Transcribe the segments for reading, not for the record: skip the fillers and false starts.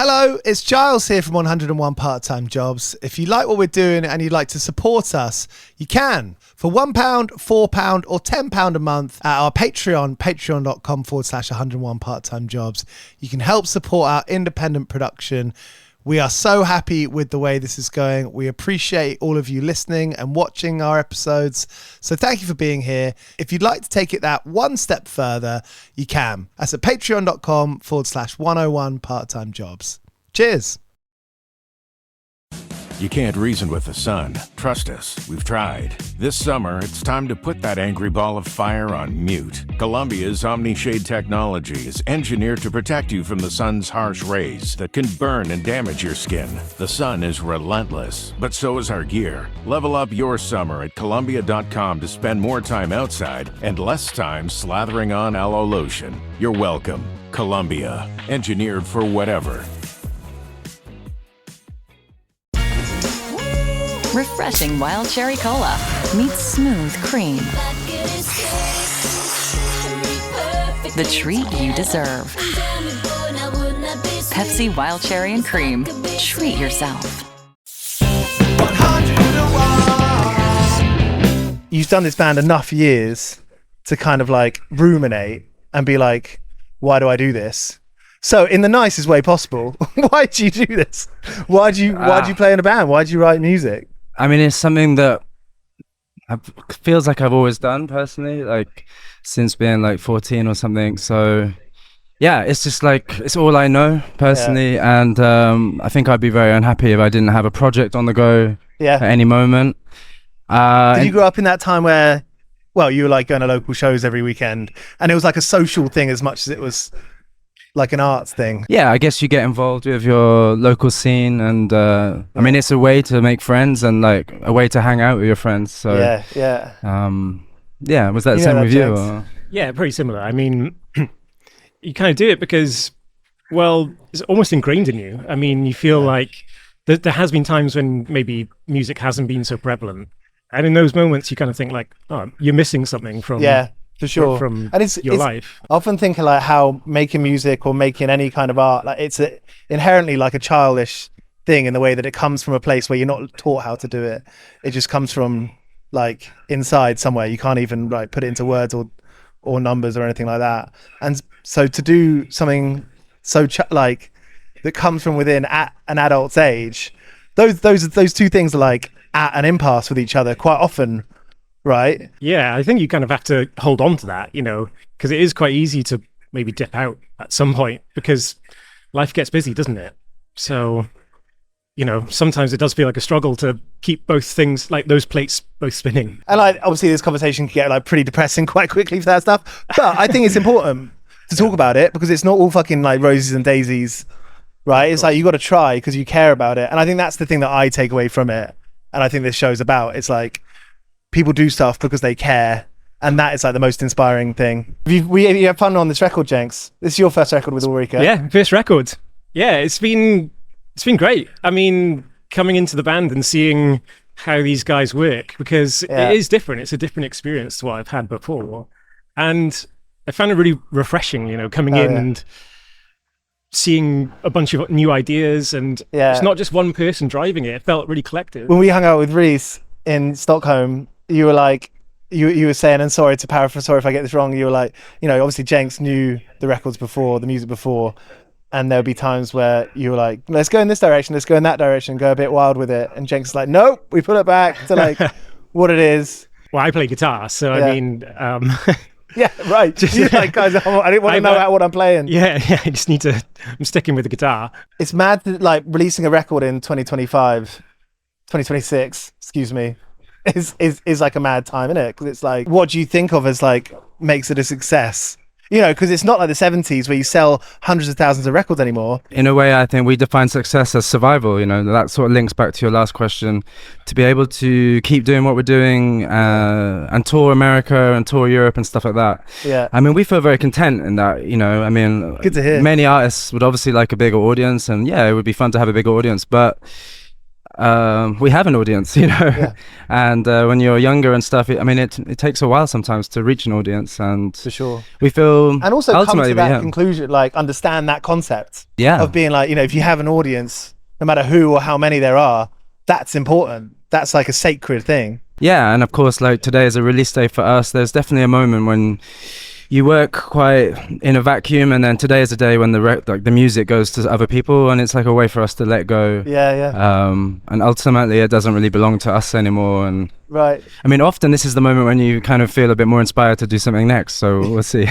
Hello, it's Giles here from 101 Part-Time Jobs. If you like what we're doing and you'd like to support us, you can. For £1, £4 or £10 a month at our Patreon, patreon.com/101 Part-Time Jobs. You can help support our independent production. We are so happy with the way this is going. We appreciate all of you listening and watching our episodes. So thank you for being here. If you'd like to take it that one step further, you can. That's at patreon.com/101 Part-Time Jobs. Cheers. You can't reason with the sun. Trust us, we've tried. This summer, it's time to put that angry ball of fire on mute. Columbia's Omni-Shade technology is engineered to protect you from the sun's harsh rays that can burn and damage your skin. The sun is relentless, but so is our gear. Level up your summer at Columbia.com to spend more time outside and less time slathering on aloe lotion. You're welcome. Columbia, engineered for whatever. Refreshing wild cherry cola meets smooth cream. The treat you deserve. Pepsi Wild Cherry and Cream. Treat yourself. You've done this band enough years to kind of like ruminate and be like, why do I do this? So in the nicest way possible, why do you do this? Why do you play in a band? Why do you write music? I mean, it's something that feels like I've always done personally, like since being like 14 or something. So yeah, it's just like, it's all I know personally. Yeah. And I think I'd be very unhappy if I didn't have a project on the go at any moment. Did you grow up in that time where, well, you were like going to local shows every weekend and it was like a social thing as much as it was like an arts thing? Yeah, I guess you get involved with your local scene and I mean, it's a way to make friends and like a way to hang out with your friends. So yeah, was that the same with you? Or? Yeah, pretty similar. I mean, you kind of do it because, well, it's almost ingrained in you. I mean, you feel like there has been times when maybe music hasn't been so prevalent, and in those moments you kind of think like, oh, you're missing something from for sure from your life. I often think like how making music or making any kind of art, like it's inherently like a childish thing in the way that it comes from a place where you're not taught how to do it. It just comes from like inside somewhere. You can't even like put it into words or numbers or anything like that. And so to do something so like that comes from within at an adult's age, those two things are like at an impasse with each other quite often. Right. Yeah, I think you kind of have to hold on to that, you know, because it is quite easy to maybe dip out at some point because life gets busy, doesn't it? So, you know, sometimes it does feel like a struggle to keep both things, like those plates, both spinning. And like, obviously this conversation can get like pretty depressing quite quickly for that stuff. But I think it's important to talk about it because it's not all fucking like roses and daisies, right? It's like you got to try because you care about it. And I think that's the thing that I take away from it. And I think this show's about, it's like, people do stuff because they care, and that is like the most inspiring thing. You have fun on this record, Jenks. This is your first record with Ulrika. Yeah, first record. Yeah, it's been great. I mean, coming into the band and seeing how these guys work, because it is different. It's a different experience to what I've had before, and I found it really refreshing. You know, coming in and seeing a bunch of new ideas, and it's not just one person driving it. It felt really collective. When we hung out with Rhys in Stockholm, you were like, you were saying, and sorry if I get this wrong, you were like, you know, obviously Jenks knew the records before, the music before, and there'll be times where you were like, let's go in this direction, let's go in that direction, go a bit wild with it, and Jenks is like, nope, we put it back to like what it is. Well, I play guitar, so I mean yeah, right. Just like, guys, I didn't want to know what I'm playing. Yeah, I just need to, I'm sticking with the guitar. It's mad that like releasing a record in 2026, excuse me, is like a mad time, isn't it? Because it's like, what do you think of as like makes it a success? You know, because it's not like the 70s where you sell hundreds of thousands of records anymore. In a way, I think we define success as survival. You know, that sort of links back to your last question. To be able to keep doing what we're doing and tour America and tour Europe and stuff like that. Yeah. I mean, we feel very content in that, you know. I mean, good to hear. Many artists would obviously like a bigger audience, and yeah, it would be fun to have a bigger audience. But we have an audience, and when you're younger and stuff, it takes a while sometimes to reach an audience, and For sure. we feel And also come to ultimately, that conclusion, like understand that concept yeah, of being like, if you have an audience, no matter who or how many there are, that's important. That's like a sacred thing. yeah, and of course, like today is a release day for us. There's definitely a moment when you work quite in a vacuum, and then today is a day when the music goes to other people, and it's like a way for us to let go. Yeah. And ultimately, it doesn't really belong to us anymore. And Right. often this is the moment when you kind of feel a bit more inspired to do something next. So we'll see.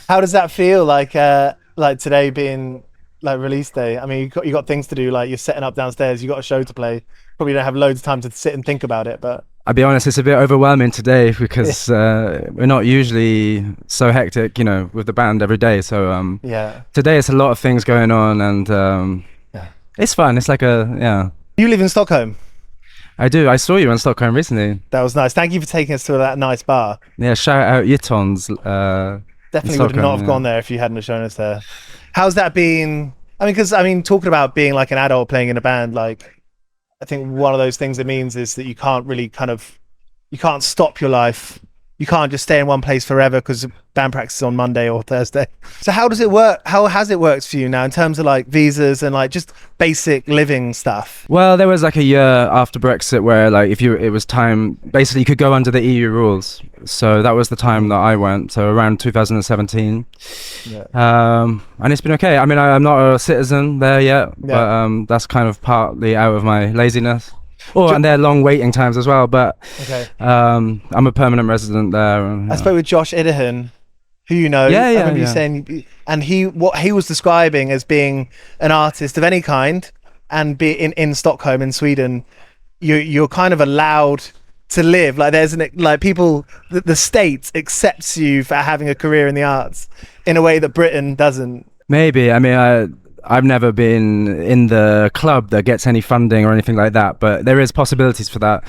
How does that feel? Like today being like release day. I mean, you got things to do. Like you're setting up downstairs. You got a show to play. Probably don't have loads of time to sit and think about it, but. I'll be honest, it's a bit overwhelming today because we're not usually so hectic, with the band every day. So today it's a lot of things going on, and it's fun. It's like You live in Stockholm? I do. I saw you in Stockholm recently. That was nice. Thank you for taking us to that nice bar. Yeah, shout out Ytons. Definitely would not have gone there if you hadn't have shown us there. How's that been? Because talking about being like an adult playing in a band, like I think one of those things it means is that you can't really you can't stop your life. You can't just stay in one place forever because band practice is on Monday or Thursday. So how does it work? How has it worked for you now in terms of like visas and like just basic living stuff? Well, there was like a year after Brexit where like it was time, basically you could go under the EU rules. So that was the time that I went. So around 2017. Yeah. And it's been okay. I'm not a citizen there yet, but that's kind of partly out of my laziness. And there are long waiting times as well, but I'm a permanent resident there. I spoke with Josh Idahan, who you know. I remember you saying, and what he was describing as being an artist of any kind, and be in Stockholm in Sweden, you're kind of allowed to live like there's people. The state accepts you for having a career in the arts in a way that Britain doesn't. Maybe. I've never been in the club that gets any funding or anything like that, but there is possibilities for that.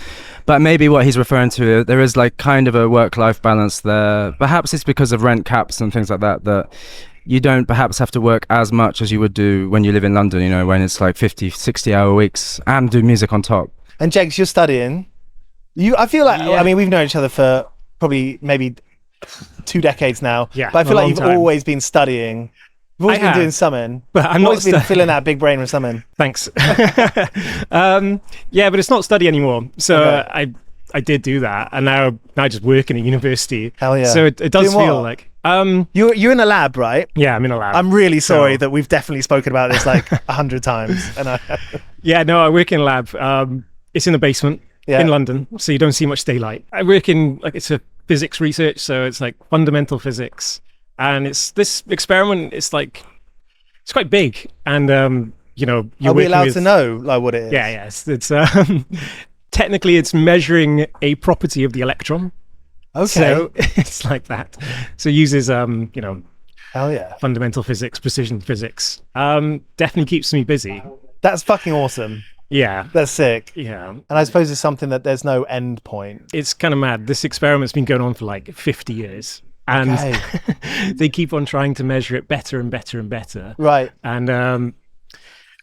But maybe what he's referring to, there is like kind of a work-life balance there. Perhaps it's because of rent caps and things like that you don't perhaps have to work as much as you would do when you live in London, when it's like 50, 60-hour weeks and do music on top. And Jenks, you're studying. I feel like, we've known each other for probably maybe 2 decades now. Yeah, but I feel like you've always been studying. You've always been doing something. But I'm always been filling that big brain with something. Thanks. But it's not study anymore. So I did do that, and now I just work in a university. Hell yeah! So it does feel like you're in a lab, right? Yeah, I'm in a lab. I'm really sorry that we've definitely spoken about this like 100 times. And I work in a lab. It's in the basement in London, so you don't see much daylight. I work in it's a physics research, so it's like fundamental physics. And it's this experiment. It's quite big, and you're are we allowed to know like what it is? Yeah, yes. It's technically it's measuring a property of the electron. Okay, so it's like that. So it uses hell yeah, fundamental physics, precision physics. Definitely keeps me busy. That's fucking awesome. Yeah, that's sick. Yeah, and I suppose it's something that there's no end point. It's kind of mad. This experiment's been going on for like 50 years. And they keep on trying to measure it better and better and better. Right. And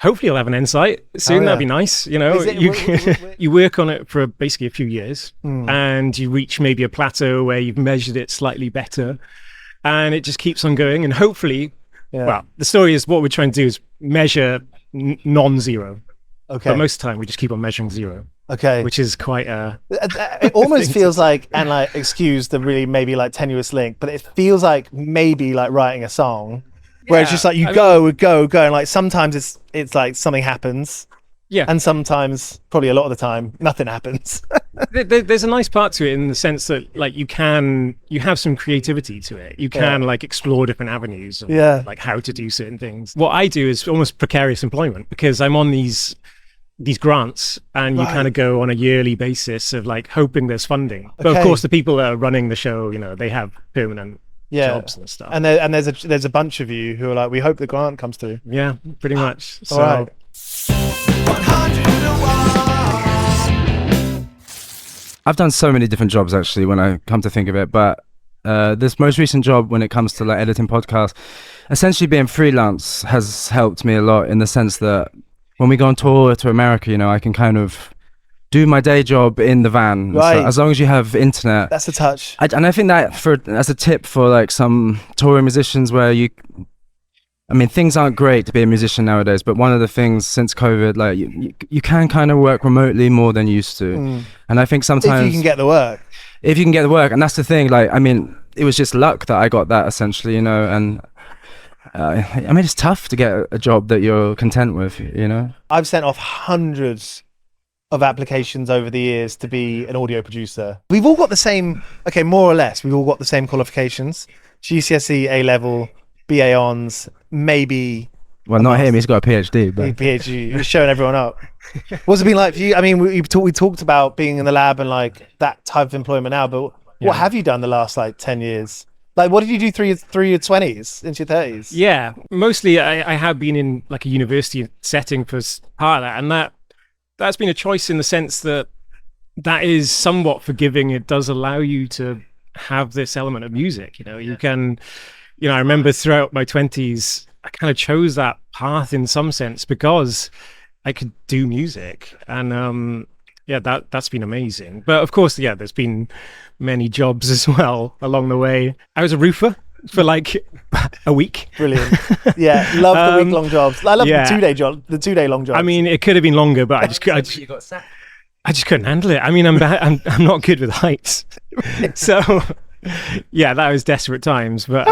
hopefully you'll have an insight soon. That'd be nice. You work on it for basically a few years, and you reach maybe a plateau where you've measured it slightly better, and it just keeps on going. And hopefully, well, the story is what we're trying to do is measure non-zero. Okay. But most of the time we just keep on measuring zero. Okay. Which is quite it almost feels like, and like, excuse the really maybe like tenuous link, but it feels like maybe like writing a song where it's just like you go, and like sometimes it's like something happens. Yeah. And sometimes, probably a lot of the time, nothing happens. There's a nice part to it in the sense that like you have some creativity to it. You can like explore different avenues of like how to do certain things. What I do is almost precarious employment because I'm on these grants, and you kind of go on a yearly basis of like hoping there's funding. But of course the people that are running the show, they have permanent jobs and stuff. And there's a bunch of you who are like, we hope the grant comes through. Yeah, pretty much. So all right. I've done so many different jobs actually when I come to think of it, but this most recent job when it comes to like editing podcasts, essentially being freelance has helped me a lot in the sense that when we go on tour to America, you know, I can kind of do my day job in the van. Right. So as long as you have internet. That's a touch. And I think that as a tip for like some touring musicians where I mean, things aren't great to be a musician nowadays, but one of the things since COVID, like you can kind of work remotely more than you used to. And I think sometimes if you can get the work. If you can get the work, and that's the thing, like, I mean, it was just luck that I got that essentially, you know, and I mean, it's tough to get a job that you're content with, you know. I've sent off hundreds of applications over the years to be an audio producer. We've all got the same, okay, more or less, we've all got the same qualifications. GCSE, A-level, BA Hons, maybe... Well, not him, he's got a PhD. But... PhD, you're showing everyone up. What's it been like for you? I mean, we talked about being in the lab and like that type of employment now, but what have you done the last like 10 years? Like, what did you do through your 20s into your 30s? Yeah, mostly I have been in like a university setting for part of that, and that's been a choice in the sense that is somewhat forgiving. It does allow you to have this element of music. You know, you can, you know, I remember throughout my 20s, I kind of chose that path in some sense because I could do music, and yeah, that's been amazing. But of course, yeah, there's been many jobs as well along the way. I was a roofer for like a week. Brilliant. Yeah, love the week-long jobs. I love the 2-day long jobs. I mean, it could have been longer, but You got sacked. I just couldn't handle it. I mean, I'm not good with heights, so yeah, that was desperate times. But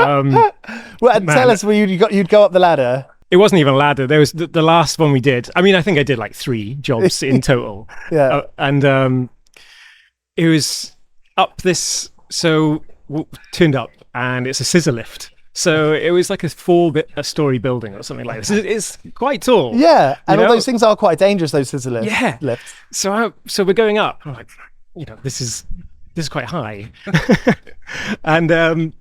well, tell us where you'd go up the ladder. It wasn't even a ladder. There was the last one we did. I mean, I think I did like 3 jobs in total. Yeah, and it was up this. So turned up, and it's a scissor lift. So it was like a 4-story building or something like this. It's quite tall. Yeah, and all those things are quite dangerous. Those scissor lifts. Yeah. Lifts. So we're going up. I'm like, you know, this is quite high, and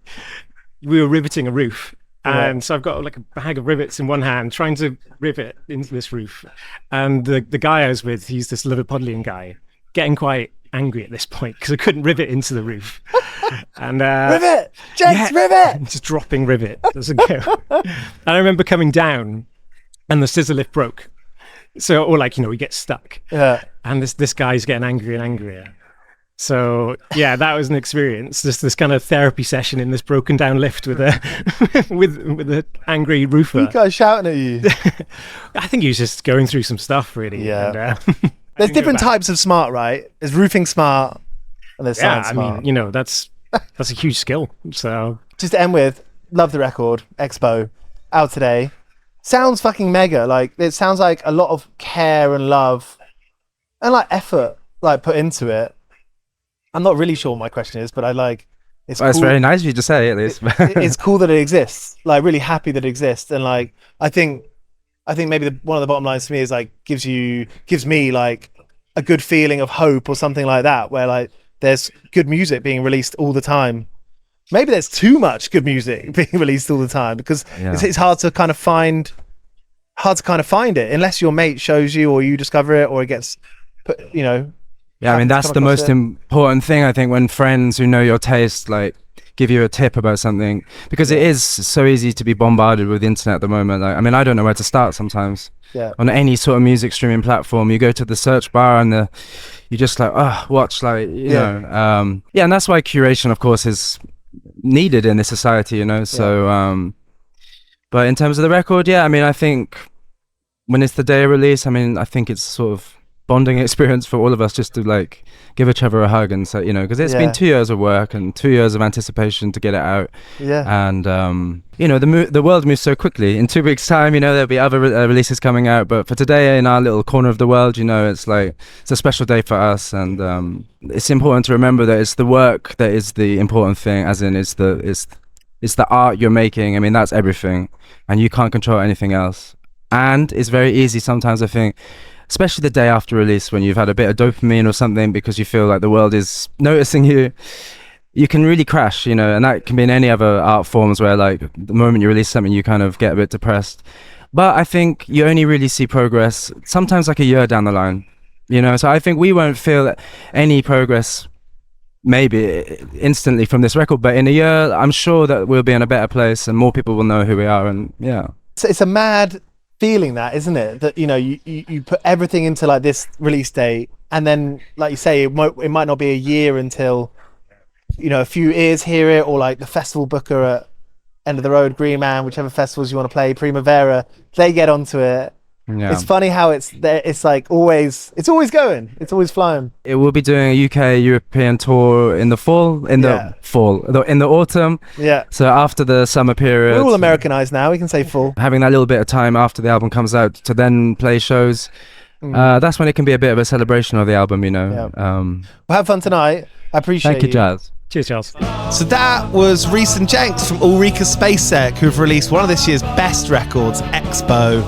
we were riveting a roof. And so I've got like a bag of rivets in one hand, trying to rivet into this roof. And the guy I was with, he's this Liverpudlian guy, getting quite angry at this point because I couldn't rivet into the roof. And rivet, Jenks, rivet, just dropping rivet doesn't go. And I remember coming down, and the scissor lift broke. So, or like, you know, we get stuck. Yeah. And this guy's getting angrier and angrier. So yeah, that was an experience. This kind of therapy session in this broken down lift with a with an angry roofer. You guys shouting at you? I think he was just going through some stuff, really. Yeah. And, there's different types of smart, right? There's roofing smart, and there's science smart. I mean, you know, that's a huge skill. So just to end with, love the record, EXPO, out today. Sounds fucking mega. Like, it sounds like a lot of care and love and like effort like put into it. I'm not really sure what my question is, but I like it's well, cool. It's very nice of you to say, at least. It's cool that it exists. Like, really happy that it exists. And like, I think maybe one of the bottom lines for me is like gives me like a good feeling of hope or something like that, where like there's good music being released all the time. Maybe there's too much good music being released all the time because it's hard to kind of find it unless your mate shows you or you discover it or it gets put, you know. Yeah, I mean, that's the most important thing, I think, when friends who know your taste, like, give you a tip about something. Because it is so easy to be bombarded with the internet at the moment. Like, I mean, I don't know where to start sometimes. Yeah. On any sort of music streaming platform, you go to the search bar and you just like, watch, like, you know. And that's why curation, of course, is needed in this society, you know. So, but in terms of the record, I mean, I think when it's the day of release, I mean, I think it's sort of bonding experience for all of us just to like give each other a hug and say, you know, because it's been 2 years of work and 2 years of anticipation to get it out. And you know, the world moves so quickly. In 2 weeks time, you know, there'll be other releases coming out, but for today in our little corner of the world, you know, it's like it's a special day for us. And it's important to remember that it's the work that is the important thing, as in it's the art you're making. I mean, that's everything, and you can't control anything else. And it's very easy sometimes, I think, especially the day after release, when you've had a bit of dopamine or something because you feel like the world is noticing you can really crash, you know. And that can be in any other art forms where like the moment you release something you kind of get a bit depressed. But I think you only really see progress sometimes like a year down the line, you know. So I think we won't feel any progress maybe instantly from this record, but in a year I'm sure that we'll be in a better place and more people will know who we are. And it's a mad feeling that, isn't it? That, you know, you put everything into like this release date, and then, like you say, it might not be a year until, you know, a few ears hear it, or like the festival booker at End of the Road, Green Man, whichever festivals you want to play, Primavera, they get onto it. Yeah. It's funny how it's there. It's like always going. It's always flying. It will be doing a UK European tour in the fall, in the autumn. Yeah. So after the summer period, We're all Americanized now. We can say fall. having that little bit of time after the album comes out to then play shows. That's when it can be a bit of a celebration of the album, you know. Yeah. Well, have fun tonight. I appreciate Thank you, Giles. Cheers, Giles. So that was Rhys and Jenks from Ulrika Spacek, who've released one of this year's best records, EXPO.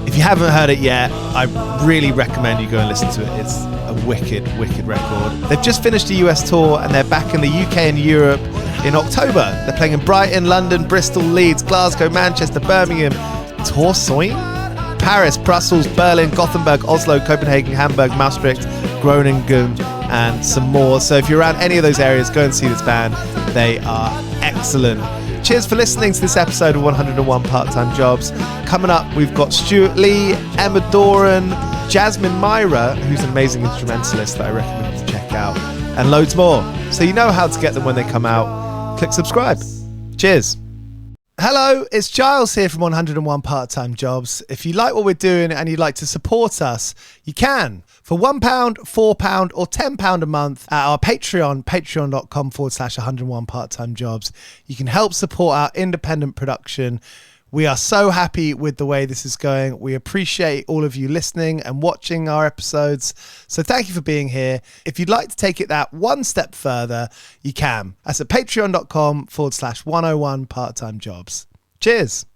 If you haven't heard it yet, I really recommend you go and listen to it. It's a wicked, wicked record. They've just finished a US tour and they're back in the UK and Europe in October. They're playing in Brighton, London, Bristol, Leeds, Glasgow, Manchester, Birmingham, Torshavn, Paris, Brussels, Berlin, Gothenburg, Oslo, Copenhagen, Hamburg, Maastricht, Groningen, and some more. So if you're around any of those areas, go and see this band. They are excellent. Cheers for listening to this episode of 101 Part-Time Jobs. Coming up, we've got Stuart Lee, Emma Doran, Jasmine Myra, who's an amazing instrumentalist that I recommend you check out, and loads more. So you know how to get them when they come out. Click subscribe. Cheers. Hello, it's Giles here from 101 Part-Time Jobs. If you like what we're doing and you'd like to support us, you can. For £1, £4 or £10 a month at our Patreon, patreon.com/101 Part-Time Jobs. You can help support our independent production. We are so happy with the way this is going. We appreciate all of you listening and watching our episodes. So thank you for being here. If you'd like to take it that one step further, you can. That's at patreon.com/101 Part-Time Jobs. Cheers.